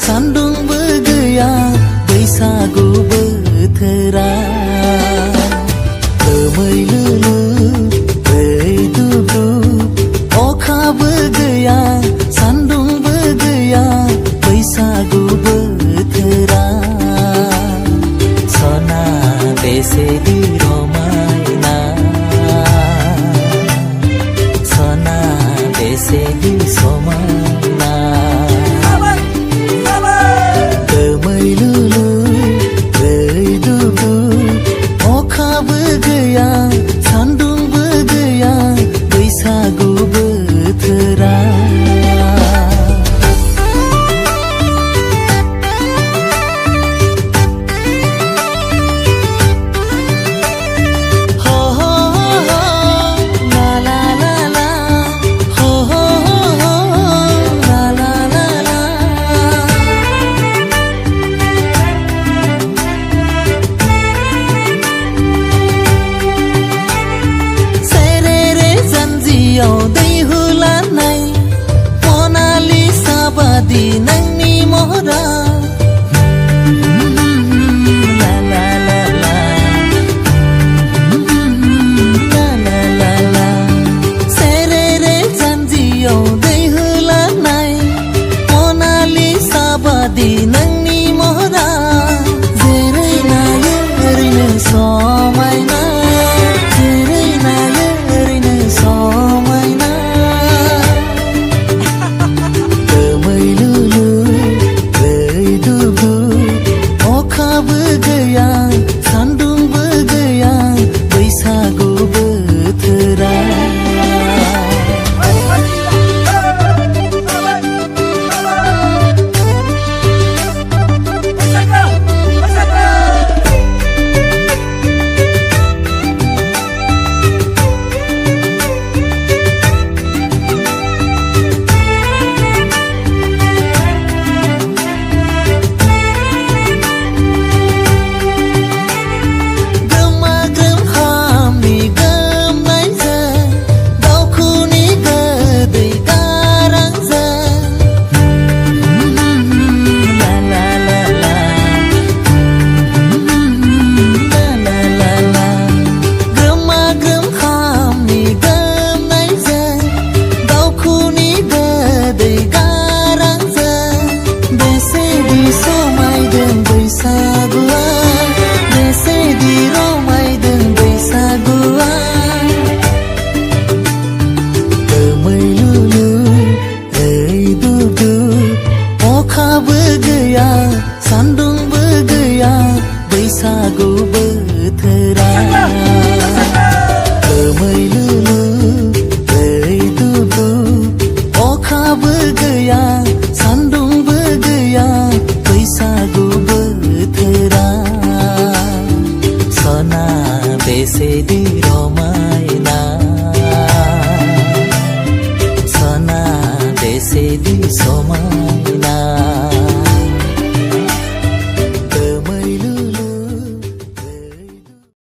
सान्दुंबो गैया बैसागु बोथोरा दोमैलुलु रैदुबु अखाबो गैया सान्दुंबो गैया बैसागु बोथोरा सना बेसेदि रमायना सना बेसेदि समायना सान्दुंबो गैया बैसागु बोथोरा di nangni mohra la la la la la la la la serere janjiyo dei hula nai monali sabadi nangni mohra jerei na yerine somai na jerei na yerine somai na सान्दुंबो गैया बैसागु बोथोरा सान्दुंबो गैया बैसागु बोथोरा दोमैलुलु रैदुबु अखाबो गैया सान्दुंबो गैया बैसागु बोथोरा सना बेसेदि रमायना सना बेसेदि समायना